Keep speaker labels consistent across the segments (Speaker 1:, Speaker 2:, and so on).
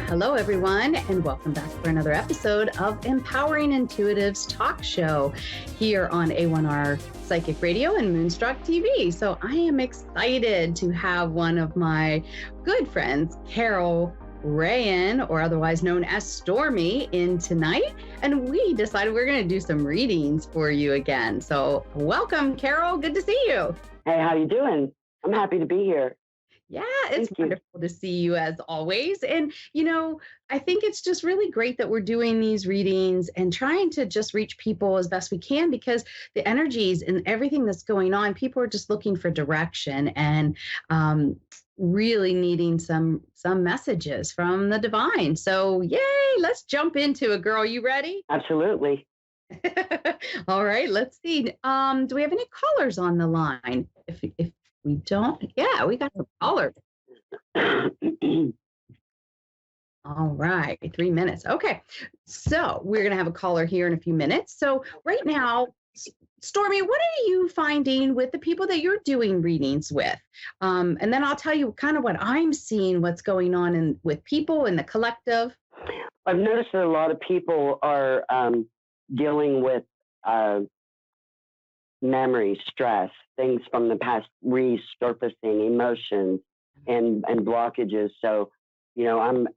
Speaker 1: Hello, everyone, and welcome back for another episode of Empowering Intuitives Talk Show here on A1R Psychic Radio and Moonstruck TV. So I am excited to have one of my good friends, Carol Rayan, or otherwise known as Stormy, in tonight. And we decided we're going to do some readings for you again. So welcome, Carol. Good to see you.
Speaker 2: Hey, how you doing? I'm happy to be here.
Speaker 1: Yeah, it's wonderful to see you as always. And, I think it's just really great that we're doing these readings and trying to just reach people as best we can, because the energies and everything that's going on, people are just looking for direction and really needing some messages from the divine. So yay, let's jump into it, girl. You ready?
Speaker 2: Absolutely.
Speaker 1: All right, let's see. Do we have any callers on the line? If we don't, yeah, we got some callers. All right, 3 minutes. Okay, so we're going to have a caller here in a few minutes. So right now, Stormy, what are you finding with the people that you're doing readings with? And then I'll tell you kind of what I'm seeing, what's going on with people in the collective.
Speaker 2: I've noticed that a lot of people are dealing with memory, stress, things from the past resurfacing, emotions and blockages. So,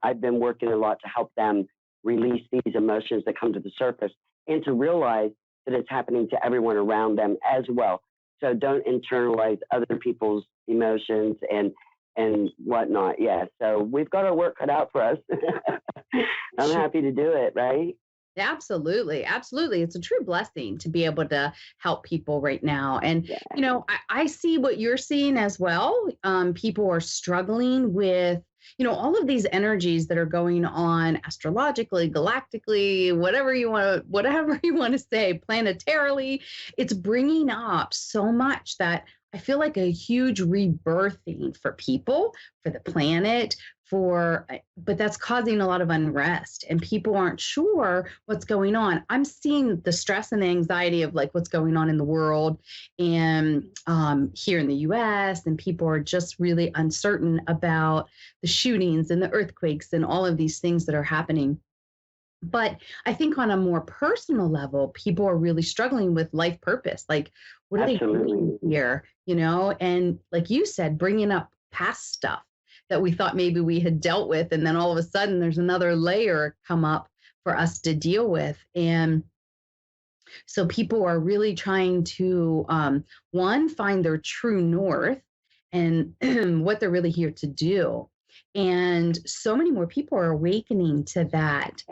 Speaker 2: I've been working a lot to help them release these emotions that come to the surface and to realize that it's happening to everyone around them as well. So don't internalize other people's emotions and whatnot. Yeah. So we've got our work cut out for us. I'm happy to do it. Right.
Speaker 1: Absolutely. Absolutely. It's a true blessing to be able to help people right now. And, I see what you're seeing as well. People are struggling with, all of these energies that are going on astrologically, galactically, whatever you want to say, planetarily. It's bringing up so much that I feel like a huge rebirthing for people, for the planet, but that's causing a lot of unrest and people aren't sure what's going on. I'm seeing the stress and the anxiety of like what's going on in the world and here in the US, and people are just really uncertain about the shootings and the earthquakes and all of these things that are happening. But I think on a more personal level, people are really struggling with life purpose. Like, what are they doing here? And like you said, bringing up past stuff that we thought maybe we had dealt with. And then all of a sudden there's another layer come up for us to deal with. And so people are really trying to, find their true north and what they're really here to do. And so many more people are awakening to that.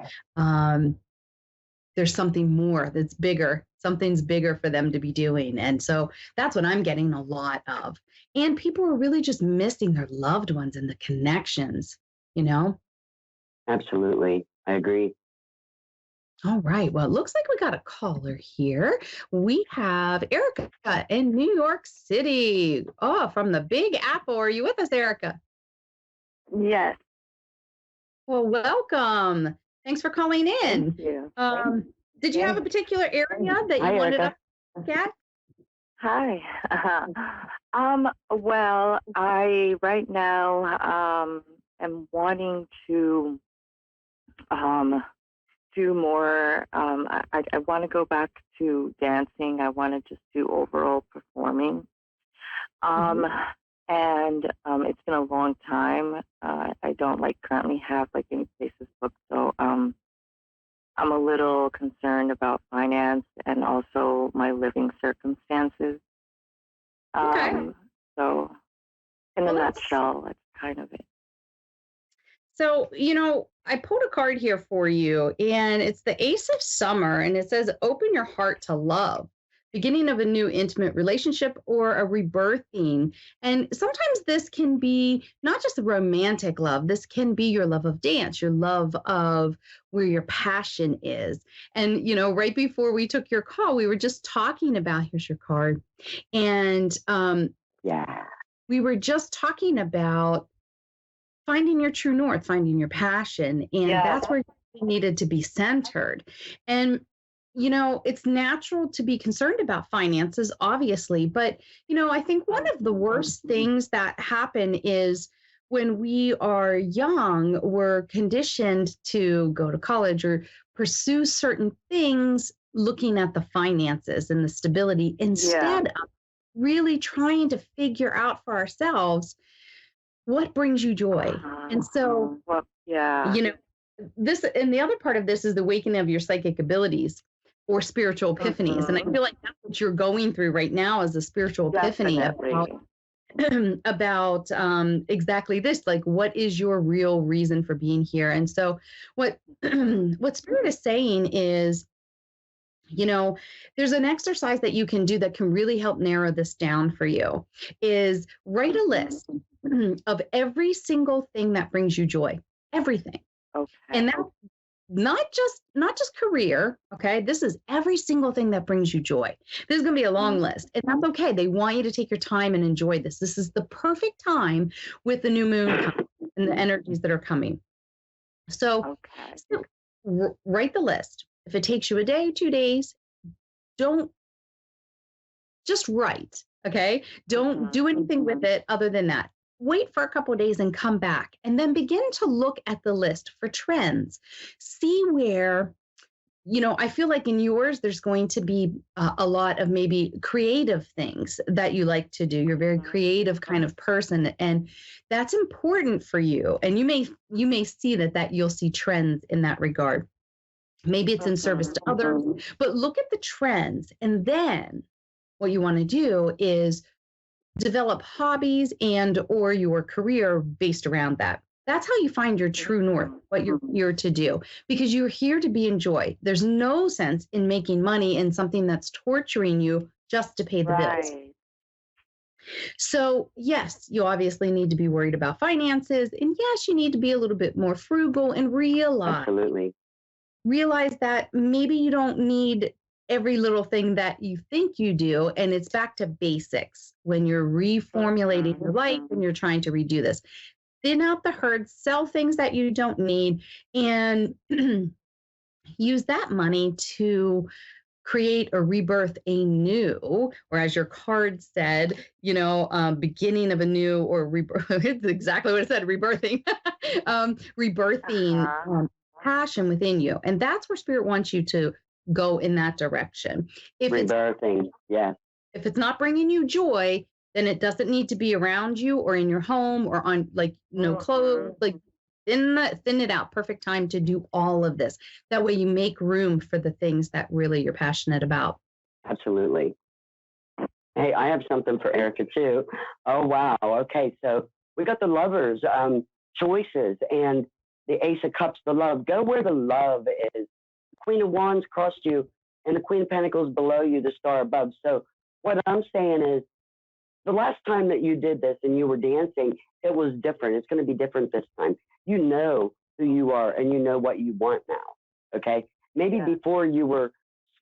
Speaker 1: There's something more that's bigger. Something's bigger for them to be doing. And so that's what I'm getting a lot of. And people are really just missing their loved ones and the connections,
Speaker 2: Absolutely. I agree.
Speaker 1: All right. Well, it looks like we got a caller here. We have Erica in New York City. Oh, from the Big Apple. Are you with us, Erica?
Speaker 3: Yes.
Speaker 1: Well, welcome. Thanks for calling in.
Speaker 3: Thank you.
Speaker 1: Did you have a particular area that you wanted us to look at?
Speaker 3: Hi. Well, I right now am wanting to do more. I want to go back to dancing. I want to just do overall performing. And it's been a long time. I don't currently have any places booked, so I'm a little concerned about finance and also my living circumstances.
Speaker 1: Okay.
Speaker 3: So in a nutshell, that's kind of it.
Speaker 1: So, I pulled a card here for you, and it's the Ace of Summer, and it says, open your heart to love, beginning of a new intimate relationship or a rebirthing. And sometimes this can be not just a romantic love. This can be your love of dance, your love of where your passion is. And, right before we took your call, we were just talking about, here's your card. And we were just talking about finding your true north, finding your passion. And that's where you needed to be centered. And it's natural to be concerned about finances, obviously, but, I think one of the worst things that happen is when we are young, we're conditioned to go to college or pursue certain things looking at the finances and the stability
Speaker 3: Yeah.
Speaker 1: instead of really trying to figure out for ourselves what brings you joy. And so,
Speaker 3: Well, yeah.
Speaker 1: you know, this and the other part of this is the awakening of your psychic abilities or spiritual epiphanies. And I feel like that's what you're going through right now is a spiritual epiphany about
Speaker 3: Definitely.
Speaker 1: about exactly this, like what is your real reason for being here. And so what what spirit is saying is, you know, there's an exercise that you can do that can really help narrow this down for you, is write a list of every single thing that brings you joy, everything. And
Speaker 3: Okay.
Speaker 1: that's not just career, okay? This is every single thing that brings you joy. This is going to be a long list, and that's okay. They want you to take your time and enjoy this. This is the perfect time with the new moon coming and the energies that are coming. So,
Speaker 3: Okay.
Speaker 1: so write the list. If it takes you a day, 2 days, don't just write, okay? Don't do anything with it other than that. Wait for a couple of days and come back, and then begin to look at the list for trends. See where, I feel like in yours, there's going to be a lot of maybe creative things that you like to do. You're a very creative kind of person, and that's important for you. And you may see that you'll see trends in that regard. Maybe it's in service to others, but look at the trends, and then what you want to do is develop hobbies and or your career based around that. That's how you find your true north, what you're here to do, because you're here to be enjoyed. There's no sense in making money in something that's torturing you just to pay the bills.
Speaker 3: Right.
Speaker 1: So, yes, you obviously need to be worried about finances. And yes, you need to be a little bit more frugal and
Speaker 2: Absolutely.
Speaker 1: realize that maybe you don't need every little thing that you think you do. And it's back to basics when you're reformulating your life and you're trying to redo this. Thin out the herd, sell things that you don't need, and use that money to create or rebirth a new, or as your card said, beginning of a new or rebirth. It's exactly what it said, rebirthing, rebirthing passion within you. And that's where spirit wants you to go in that direction. If it's
Speaker 2: Rebirthing. Yes.
Speaker 1: if it's not bringing you joy, then it doesn't need to be around you or in your home or on like no clothes, like thin it out. Perfect time to do all of this. That way you make room for the things that really you're passionate about.
Speaker 2: Absolutely. Hey, I have something for Erica too. Oh wow. Okay, so we got the lovers, choices, and the Ace of Cups, the love. Go where the love is. The Queen of Wands crossed you, and the Queen of Pentacles below you, the Star above. So what I'm saying is, the last time that you did this and you were dancing, it was different. It's going to be different this time. You know who you are, and you know what you want now. Okay, maybe before you were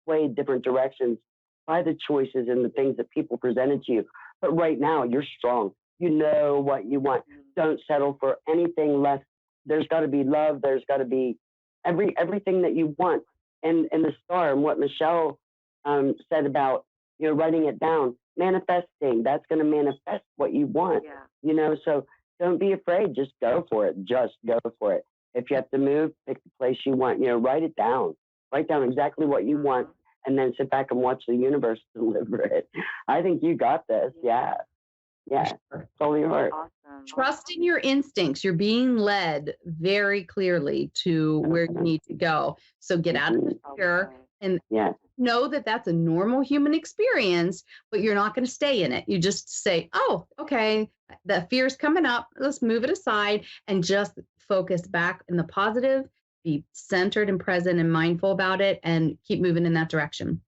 Speaker 2: swayed different directions by the choices and the things that people presented to you. But right now, you're strong. You know what you want. Don't settle for anything less. There's got to be love. There's got to be everything that you want. And the star and what Michelle said about writing it down, manifesting. That's going to manifest what you want. So don't be afraid. Just go for it. Just go for it. If you have to move, pick the place you want. Write it down. Write down exactly what you want, and then sit back and watch the universe deliver it. I think you got this. Yeah. Follow your heart.
Speaker 3: Awesome.
Speaker 1: Trust in your instincts. You're being led very clearly to where you need to go. So get out of the fear and know that that's a normal human experience, but you're not going to stay in it. You just say, oh, okay, the fear's coming up. Let's move it aside and just focus back in the positive, be centered and present and mindful about it, and keep moving in that direction.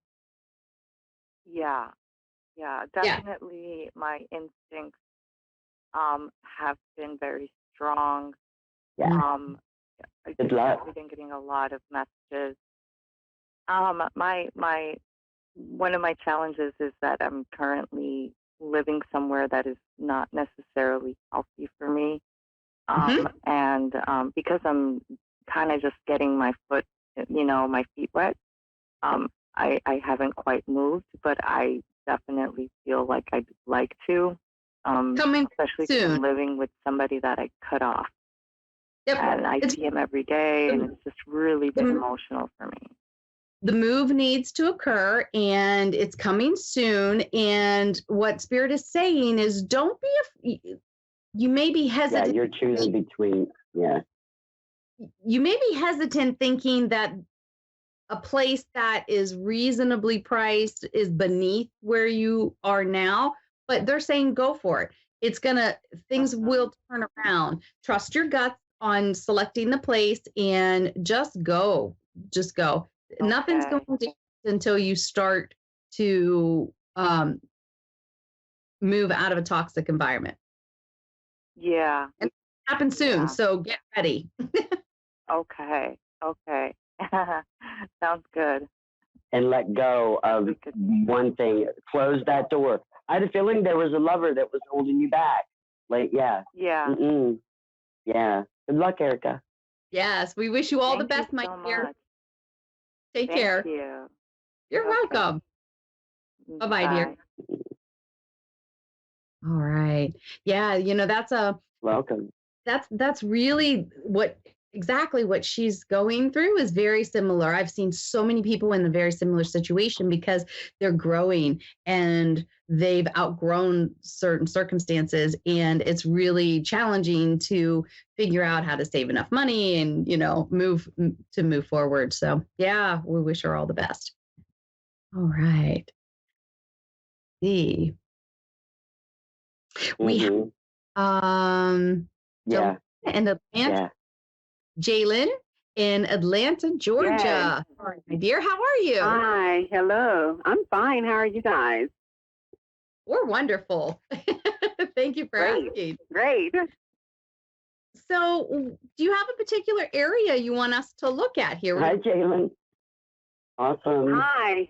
Speaker 3: Yeah, definitely. My instincts have been very strong. I've been getting a lot of messages. My one of my challenges is that I'm currently living somewhere that is not necessarily healthy for me. And because I'm kind of just getting my feet wet, I haven't quite moved, but I definitely feel like I'd like to.
Speaker 1: Coming
Speaker 3: especially because
Speaker 1: soon.
Speaker 3: I'm living with somebody that I cut off.
Speaker 1: Yep.
Speaker 3: And I
Speaker 1: It's
Speaker 3: see him every day, and it's just really been emotional for me.
Speaker 1: the move needs to occur and it's coming soon. And what Spirit is saying is don't be, you may be
Speaker 2: Yeah,
Speaker 1: hesitant.
Speaker 2: you're choosing between, yeah.
Speaker 1: You may be hesitant thinking that a place that is reasonably priced is beneath where you are now, but they're saying go for it. Things will turn around. Trust your guts on selecting the place and just go. Just go. Nothing's going to happen until you start to move out of a toxic environment.
Speaker 3: Yeah.
Speaker 1: And it happens soon, so get ready.
Speaker 3: Okay. Sounds good.
Speaker 2: And let go of one thing. Close that door. I had a feeling there was a lover that was holding you back. Like, yeah.
Speaker 3: Yeah.
Speaker 2: Yeah. Good luck, Erica.
Speaker 1: Yes, we wish you all the best, my dear. Take care.
Speaker 3: Thank you.
Speaker 1: You're welcome. Bye-bye, dear. All right. Yeah, that's
Speaker 2: welcome.
Speaker 1: That's really exactly what she's going through is very similar. I've seen so many people in a very similar situation because they're growing and they've outgrown certain circumstances, and it's really challenging to figure out how to save enough money and move forward. So yeah, we wish her all the best. All right. We have
Speaker 2: yeah.
Speaker 1: in Atlanta.
Speaker 2: Yeah.
Speaker 1: Jalen in Atlanta, Georgia.
Speaker 4: Yes.
Speaker 1: My dear, how are you?
Speaker 4: Hi, hello. I'm fine. How are you guys?
Speaker 1: We're wonderful. Thank you for asking.
Speaker 4: Great.
Speaker 1: So, do you have a particular area you want us to look at here?
Speaker 2: Hi, Jalen. Awesome.
Speaker 4: Hi.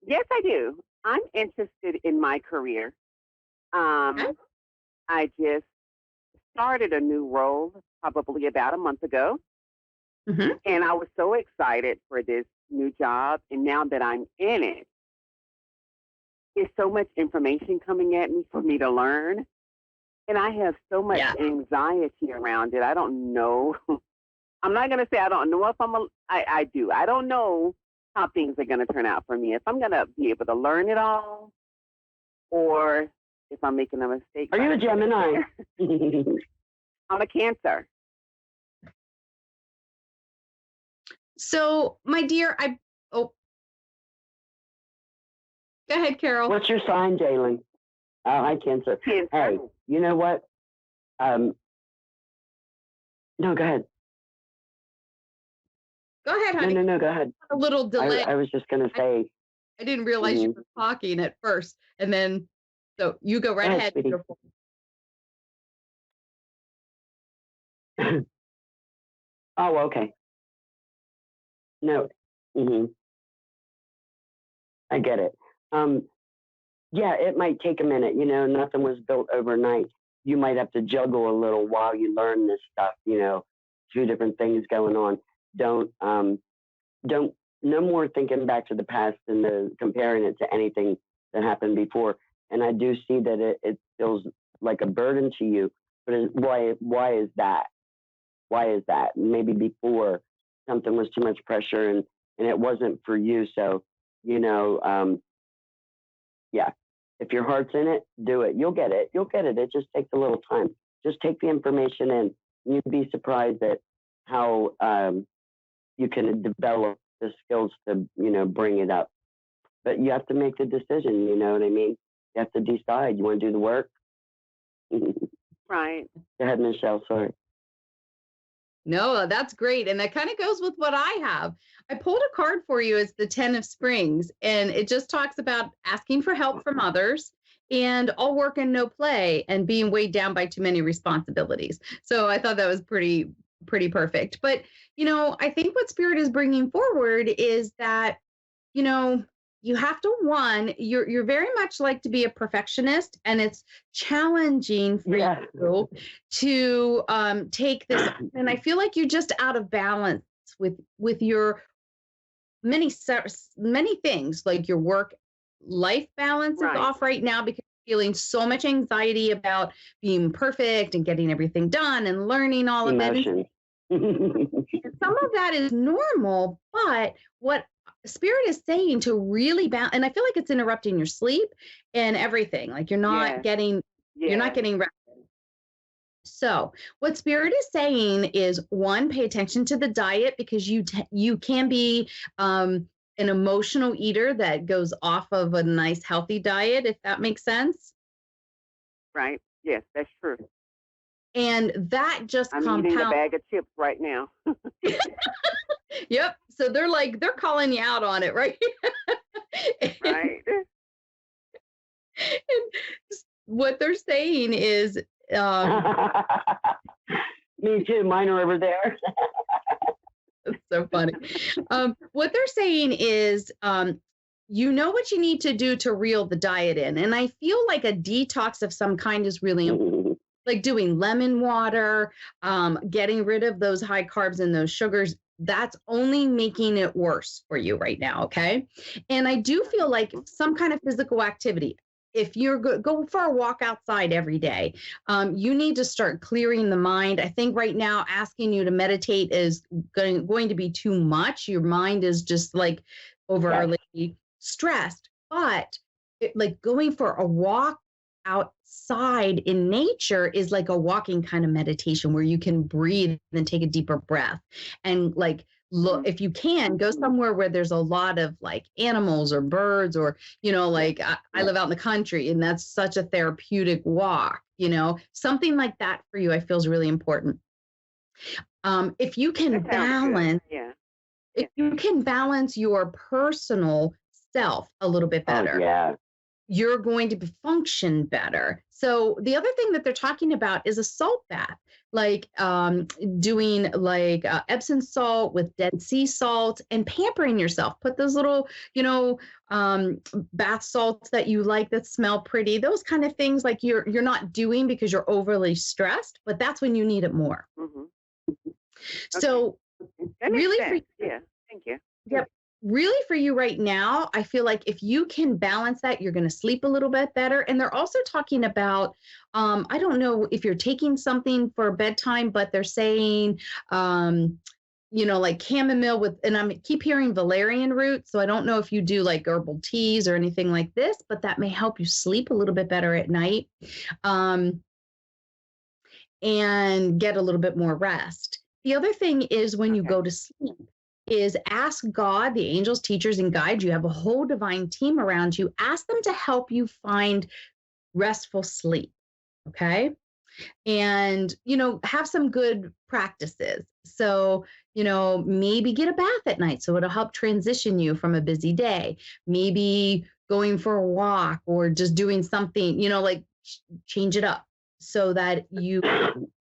Speaker 4: Yes, I do. I'm interested in my career.
Speaker 1: Okay.
Speaker 4: I just started a new role probably about a month ago. And I was so excited for this new job. And now that I'm in it, there's so much information coming at me for me to learn. And I have so much anxiety around it. I don't know. I'm not going to say I don't know if I do. I don't know how things are going to turn out for me. If I'm going to be able to learn it all or if I'm making a mistake.
Speaker 2: Are you a Gemini?
Speaker 4: I'm a Cancer.
Speaker 1: So, my dear, go ahead, Carol.
Speaker 2: What's your sign, Jalen? Oh, hi, Cancer. Hey, you know what? No, go ahead.
Speaker 1: Go ahead, honey.
Speaker 2: No, go ahead.
Speaker 1: A little delay.
Speaker 2: I was just going to say.
Speaker 1: I didn't realize you were talking at first. And then, so you go right ahead.
Speaker 2: Oh, okay. No. I get it. Yeah, it might take a minute. Nothing was built overnight. You might have to juggle a little while you learn this stuff. Two different things going on. Don't. No more thinking back to the past and comparing it to anything that happened before. And I do see that it feels like a burden to you. But why is that? Why is that? Maybe before something was too much pressure and it wasn't for you. So, yeah, if your heart's in it, do it. You'll get it. It just takes a little time. Just take the information in. You'd be surprised at how you can develop the skills to, bring it up. But you have to make the decision, you know what I mean? You have to decide. You want to do the work?
Speaker 4: Right.
Speaker 2: Go ahead, Michelle. Sorry.
Speaker 1: No, that's great. And that kind of goes with what I have. I pulled a card for you as the 10 of Springs, and it just talks about asking for help from others and all work and no play and being weighed down by too many responsibilities. So I thought that was pretty perfect. But, I think what Spirit is bringing forward is that, you have to you're very much like to be a perfectionist, and it's challenging for you to take this. And I feel like you're just out of balance with your many things, like your work life balance is off right now because feeling so much anxiety about being perfect and getting everything done and learning all of it.
Speaker 2: Emotions.
Speaker 1: And some of that is normal, but what spirit is saying to really balance, and I feel like it's interrupting your sleep and everything. Like you're not
Speaker 4: Yes.
Speaker 1: getting
Speaker 4: Yes.
Speaker 1: rest. So, what spirit is saying is one, pay attention to the diet because you can be an emotional eater that goes off of a nice healthy diet, if that makes sense.
Speaker 4: Right. Yes, that's true.
Speaker 1: And that just
Speaker 4: I'm eating a
Speaker 1: compounds.
Speaker 4: bag of chips right now.
Speaker 1: Yep. So they're calling you out on it, right?
Speaker 4: Right.
Speaker 1: And what they're saying is,
Speaker 2: Me too. Mine are over there.
Speaker 1: it's so funny. What they're saying is, you know what you need to do to reel the diet in. And I feel like a detox of some kind is really important, like doing lemon water, getting rid of those high carbs and those sugars. That's only making it worse for you right now. Okay. And I do feel like some kind of physical activity. If you're go for a walk outside every day, you need to start clearing the mind. I think right now asking you to meditate is going to be too much. Your mind is just like overly stressed. But like going for a walk outside in nature is like a walking kind of meditation where you can breathe and take a deeper breath and like look, if you can go somewhere where there's a lot of like animals or birds or like I live out in the country and that's such a therapeutic walk, something like that for you I feel is really important. If you can balance if you can balance your personal self a little bit better, you're going to function better. So the other thing that they're talking about is a salt bath, like doing like Epsom salt with Dead Sea salt and pampering yourself. Put those little, bath salts that you like that smell pretty. Those kind of things like you're not doing because you're overly stressed, but that's when you need it more.
Speaker 4: Mm-hmm.
Speaker 1: So really,
Speaker 4: thank you.
Speaker 1: Yep. Really for you right now, I feel like if you can balance that, you're going to sleep a little bit better. And they're also talking about, I don't know if you're taking something for bedtime, but they're saying, like chamomile with, and I keep hearing valerian root. So I don't know if you do like herbal teas or anything like this, but that may help you sleep a little bit better at night and get a little bit more rest. The other thing is when you go to sleep, is ask God, the angels, teachers, and guides. You have a whole divine team around you. Ask them to help you find restful sleep. Okay. And, have some good practices. So, maybe get a bath at night. So it'll help transition you from a busy day. Maybe going for a walk or just doing something, like change it up so that you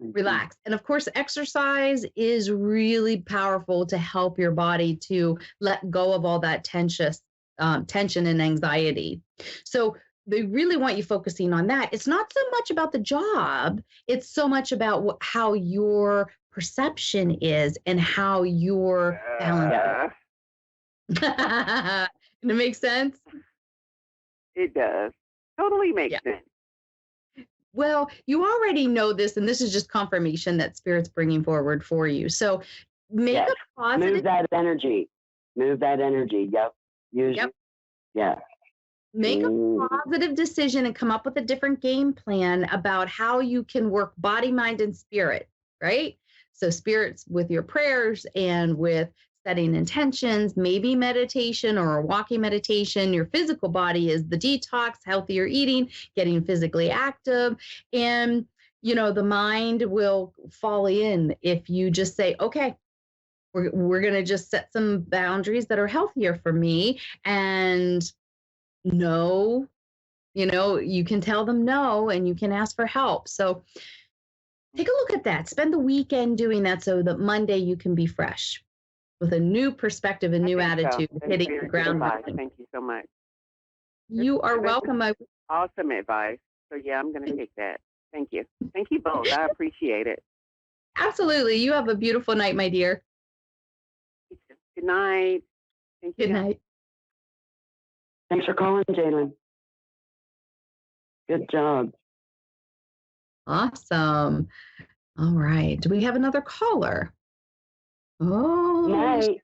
Speaker 1: relax. And of course, exercise is really powerful to help your body to let go of all that tension and anxiety. So they really want you focusing on that. It's not so much about the job. It's so much about how your perception is and how your balance. Does it make sense?
Speaker 4: It does. Totally makes sense.
Speaker 1: Well, you already know this, and this is just confirmation that Spirit's bringing forward for you. So make a positive.
Speaker 2: Move that energy. Yep.
Speaker 1: Make a positive decision and come up with a different game plan about how you can work body, mind, and spirit, right? So spirits with your prayers and with setting intentions, maybe meditation or a walking meditation. Your physical body is the detox, healthier eating, getting physically active. And, the mind will fall in if you just say, okay, we're going to just set some boundaries that are healthier for me. And no, you can tell them no, and you can ask for help. So take a look at that. Spend the weekend doing that so that Monday you can be fresh with a new perspective, a new attitude, hitting the ground running.
Speaker 4: Thank you so much.
Speaker 1: You are welcome.
Speaker 4: Awesome advice. So yeah, I'm going to take that. Thank you. Thank you both. I appreciate it.
Speaker 1: Absolutely. You have a beautiful night, my dear.
Speaker 4: Good night. Thank you.
Speaker 1: Good night.
Speaker 2: Thanks for calling, Jalen. Good job.
Speaker 1: Awesome. All right. Do we have another caller? Oh,
Speaker 2: Night.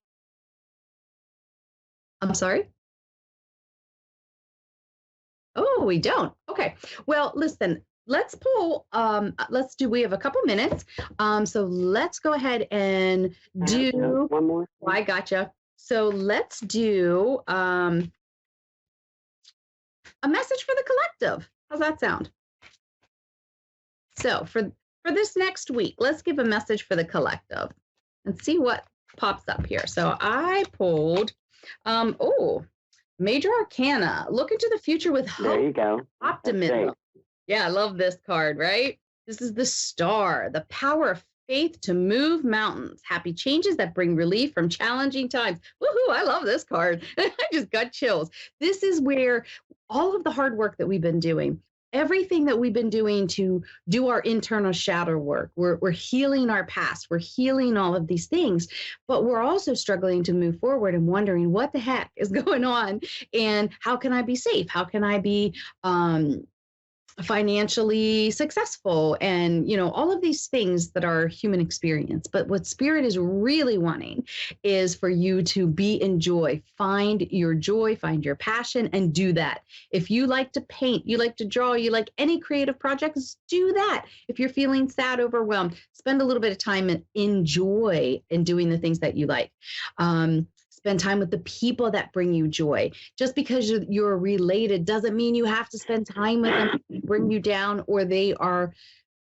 Speaker 1: I'm sorry. Oh, we don't. Okay. Well, listen, let's pull, we have a couple minutes. So let's go ahead and do,
Speaker 2: one more.
Speaker 1: oh, I gotcha. So let's do a message for the collective. How's that sound? So for this next week, let's give a message for the collective and see what pops up here. So I pulled, Major Arcana, look into the future with hope.
Speaker 2: There you go.
Speaker 1: Optimism. Yeah, I love this card, right? This is the Star, the power of faith to move mountains. Happy changes that bring relief from challenging times. Woohoo, I love this card. I just got chills. This is where all of the hard work that we've been doing, everything that we've been doing to do our internal shadow work, we're healing our past, we're healing all of these things, but we're also struggling to move forward and wondering what the heck is going on and how can I be safe? How can I be financially successful, and all of these things that are human experience. But what spirit is really wanting is for you to be in joy, find your passion, and do that. If you like to paint, you like to draw, you like any creative projects, do that. If you're feeling sad, overwhelmed, spend a little bit of time and enjoy in doing the things that you like. Spend time with the people that bring you joy. Just because you're related doesn't mean you have to spend time with them to bring you down, or they are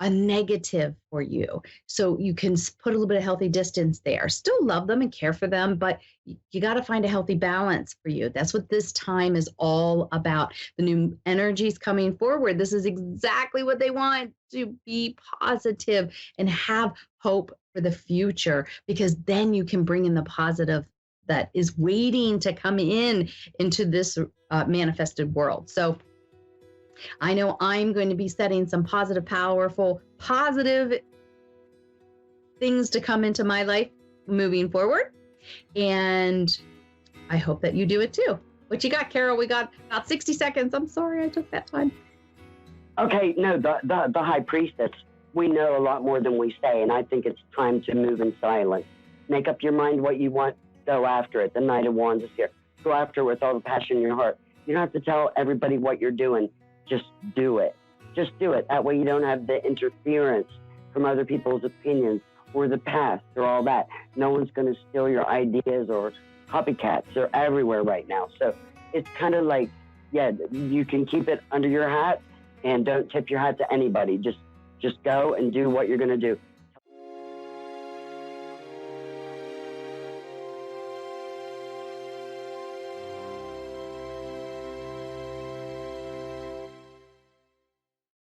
Speaker 1: a negative for you. So you can put a little bit of healthy distance there. Still love them and care for them, but you got to find a healthy balance for you. That's what this time is all about. The new energies coming forward. This is exactly what they want, to be positive and have hope for the future, because then you can bring in the positive that is waiting to come into this manifested world. So I know I'm going to be setting some positive, powerful, positive things to come into my life moving forward. And I hope that you do it too. What you got, Carol? We got about 60 seconds. I'm sorry I took that time.
Speaker 2: Okay, no, the High Priestess, we know a lot more than we say, and I think it's time to move in silence. Make up your mind what you want. Go after it. The Knight of Wands is here. Go after it with all the passion in your heart. You don't have to tell everybody what you're doing. Just do it. Just do it. That way you don't have the interference from other people's opinions or the past or all that. No one's going to steal your ideas, or copycats. They're everywhere right now. So it's kind of like, yeah, you can keep it under your hat and don't tip your hat to anybody. Just go and do what you're going to do.